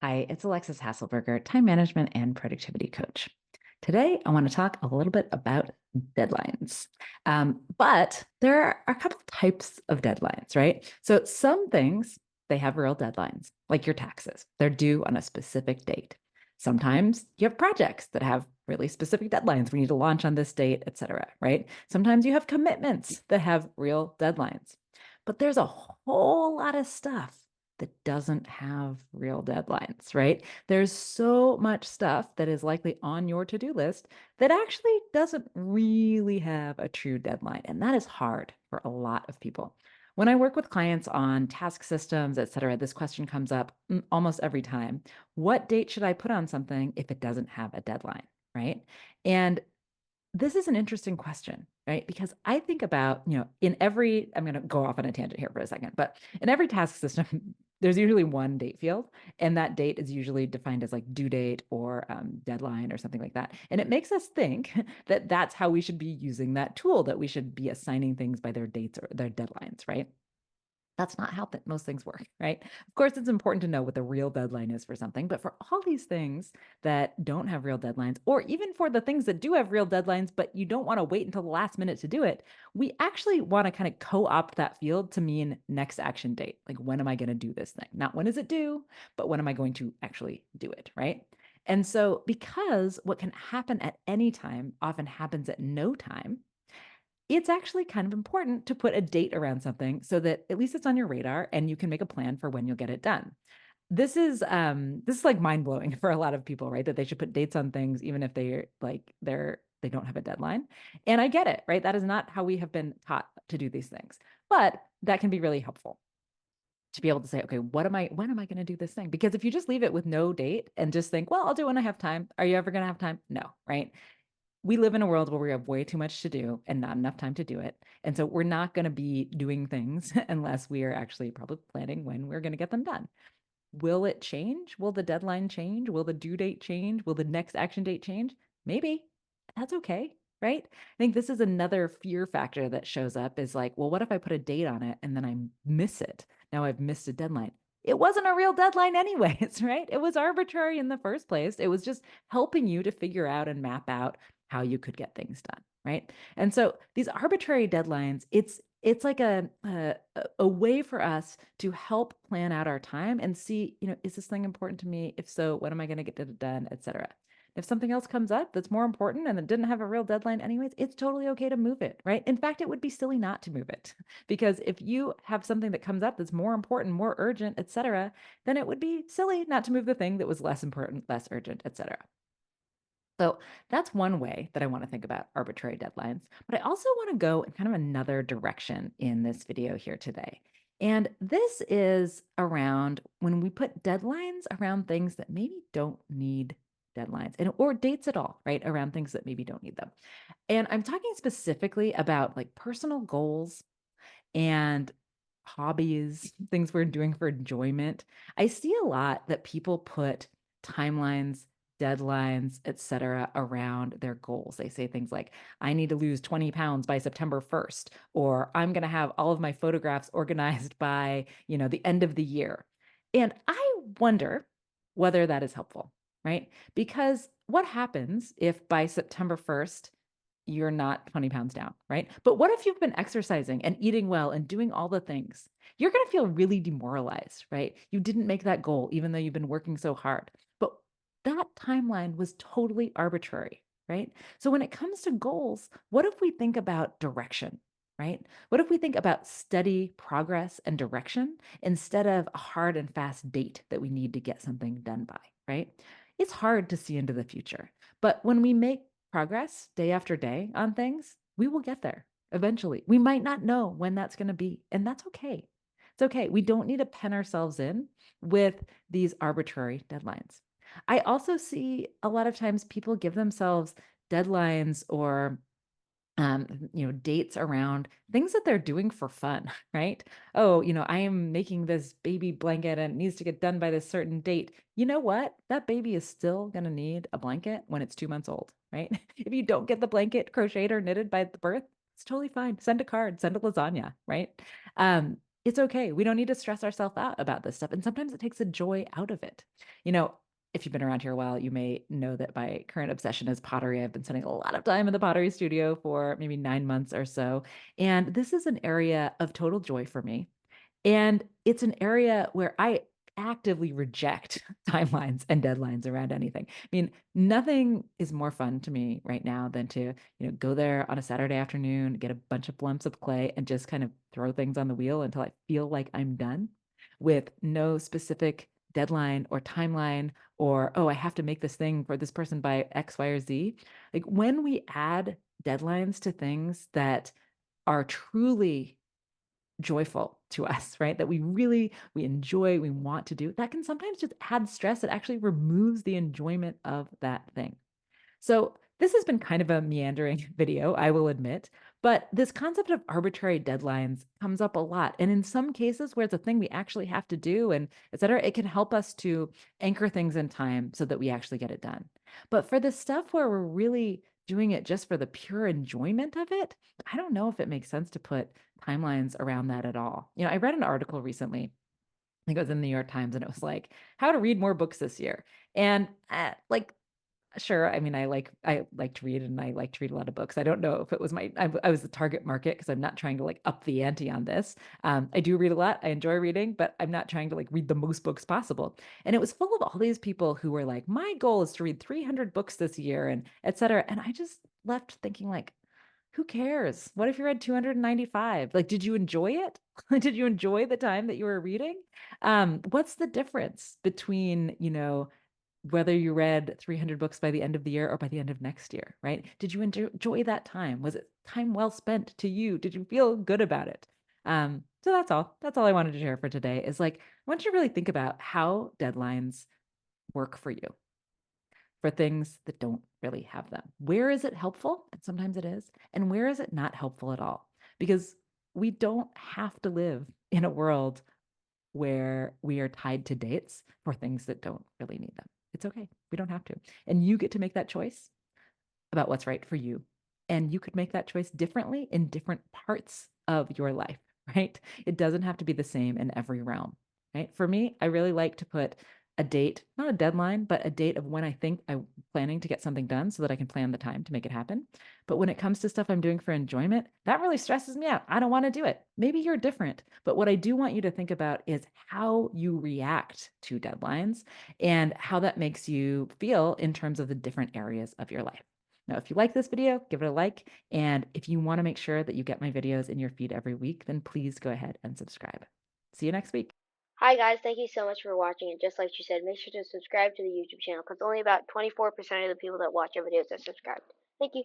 Hi, it's Alexis Hasselberger, time management and productivity coach. Today, I want to talk a little bit about deadlines. But there are a couple types of deadlines, right? So some things, they have real deadlines, like your taxes. They're due on a specific date. Sometimes you have projects that have really specific deadlines. We need to launch on this date, et cetera, right? Sometimes you have commitments that have real deadlines. But there's a whole lot of stuff that doesn't have real deadlines, right? There's so much stuff that is likely on your to-do list that actually doesn't really have a true deadline. And that is hard for a lot of people. When I work with clients on task systems, et cetera, this question comes up almost every time. What date should I put on something if it doesn't have a deadline, right? And this is an interesting question, right? Because I think about, I'm going to go off on a tangent here for a second, but in every task system, there's usually one date field, and that date is usually defined as like due date or deadline or something like that. And it makes us think that that's how we should be using that tool, that we should be assigning things by their dates or their deadlines, right? That's not how most things work, right? Of course, it's important to know what the real deadline is for something, but for all these things that don't have real deadlines, or even for the things that do have real deadlines, but you don't want to wait until the last minute to do it, we actually want to kind of co-opt that field to mean next action date. Like, when am I going to do this thing? Not when is it due, but when am I going to actually do it, right? And so, because what can happen at any time often happens at no time, it's actually kind of important to put a date around something so that at least it's on your radar and you can make a plan for when you'll get it done. This is like mind-blowing for a lot of people, right? That they should put dates on things even if they don't have a deadline. And I get it, right? That is not how we have been taught to do these things. But that can be really helpful to be able to say, okay, when am I going to do this thing? Because if you just leave it with no date and just think, well, I'll do it when I have time. Are you ever going to have time? No, right? We live in a world where we have way too much to do and not enough time to do it. And so we're not going to be doing things unless we are actually probably planning when we're going to get them done. Will it change? Will the deadline change? Will the due date change? Will the next action date change? Maybe. That's okay, right? I think this is another fear factor that shows up is like, well, what if I put a date on it and then I miss it? Now I've missed a deadline. It wasn't a real deadline anyways, right? It was arbitrary in the first place. It was just helping you to figure out and map out how you could get things done, right? And so these arbitrary deadlines, it's like a way for us to help plan out our time and see, is this thing important to me? If so, when am I going to get it done, et cetera. If something else comes up that's more important and it didn't have a real deadline anyways, it's totally okay to move it, right? In fact, it would be silly not to move it because if you have something that comes up that's more important, more urgent, et cetera, then it would be silly not to move the thing that was less important, less urgent, et cetera. So that's one way that I want to think about arbitrary deadlines. But I also want to go in kind of another direction in this video here today. And this is around when we put deadlines around things that maybe don't need deadlines and or dates at all, right? Around things that maybe don't need them. And I'm talking specifically about like personal goals and hobbies, things we're doing for enjoyment. I see a lot that people put timelines, deadlines, etc., around their goals. They say things like, I need to lose 20 pounds by September 1st, or I'm going to have all of my photographs organized by, the end of the year. And I wonder whether that is helpful, right? Because what happens if by September 1st, you're not 20 pounds down, right? But what if you've been exercising and eating well and doing all the things? You're going to feel really demoralized, right? You didn't make that goal, even though you've been working so hard. But that timeline was totally arbitrary, right? So when it comes to goals, what if we think about direction, right? What if we think about steady progress and direction instead of a hard and fast date that we need to get something done by, right? It's hard to see into the future. But when we make progress day after day on things, we will get there eventually. We might not know when that's going to be, and that's okay. It's okay. We don't need to pen ourselves in with these arbitrary deadlines. I also see a lot of times people give themselves deadlines or dates around things that they're doing for fun, right? Oh, I am making this baby blanket and it needs to get done by this certain date. You know what? That baby is still going to need a blanket when it's 2 months old, right? If you don't get the blanket crocheted or knitted by the birth, it's totally fine. Send a card, send a lasagna, right? It's okay. We don't need to stress ourselves out about this stuff, and sometimes it takes the joy out of it. You know, if you've been around here a while, you may know that my current obsession is pottery. I've been spending a lot of time in the pottery studio for maybe 9 months or so, and this is an area of total joy for me. And it's an area where I actively reject timelines and deadlines around anything. I mean, nothing is more fun to me right now than to, go there on a Saturday afternoon, get a bunch of lumps of clay and just kind of throw things on the wheel until I feel like I'm done with no specific deadline or timeline or, oh, I have to make this thing for this person by X, Y, or Z. Like when we add deadlines to things that are truly joyful to us, right? That we enjoy, we want to do. That can sometimes just add stress. It actually removes the enjoyment of that thing. So this has been kind of a meandering video, I will admit, but this concept of arbitrary deadlines comes up a lot. And in some cases where it's a thing we actually have to do and et cetera, it can help us to anchor things in time so that we actually get it done. But for the stuff where we're really doing it just for the pure enjoyment of it, I don't know if it makes sense to put timelines around that at all. I read an article recently. I think it was in the New York Times, and it was like how to read more books this year. And like sure. I mean, I like to read and I like to read a lot of books. I don't know if it was I was the target market because I'm not trying to like up the ante on this. I do read a lot. I enjoy reading, but I'm not trying to like read the most books possible. And it was full of all these people who were like, my goal is to read 300 books this year and et cetera. And I just left thinking like, who cares? What if you read 295? Like, did you enjoy it? Did you enjoy the time that you were reading? What's the difference between, whether you read 300 books by the end of the year or by the end of next year, right? Did you enjoy that time? Was it time well spent to you? Did you feel good about it? So that's all. That's all I wanted to share for today is like, I want you to really think about how deadlines work for you for things that don't really have them. Where is it helpful? And sometimes it is. And where is it not helpful at all? Because we don't have to live in a world where we are tied to dates for things that don't really need them. It's okay. We don't have to. And you get to make that choice about what's right for you. And you could make that choice differently in different parts of your life, right? It doesn't have to be the same in every realm, right? For me, I really like to put a date, not a deadline, but a date of when I think I'm planning to get something done so that I can plan the time to make it happen. But when it comes to stuff I'm doing for enjoyment, that really stresses me out. I don't want to do it. Maybe you're different. But what I do want you to think about is how you react to deadlines and how that makes you feel in terms of the different areas of your life. Now, if you like this video, give it a like. And if you want to make sure that you get my videos in your feed every week, then please go ahead and subscribe. See you next week. Hi guys, thank you so much for watching, and just like she said, make sure to subscribe to the YouTube channel because only about 24% of the people that watch our videos are subscribed. Thank you.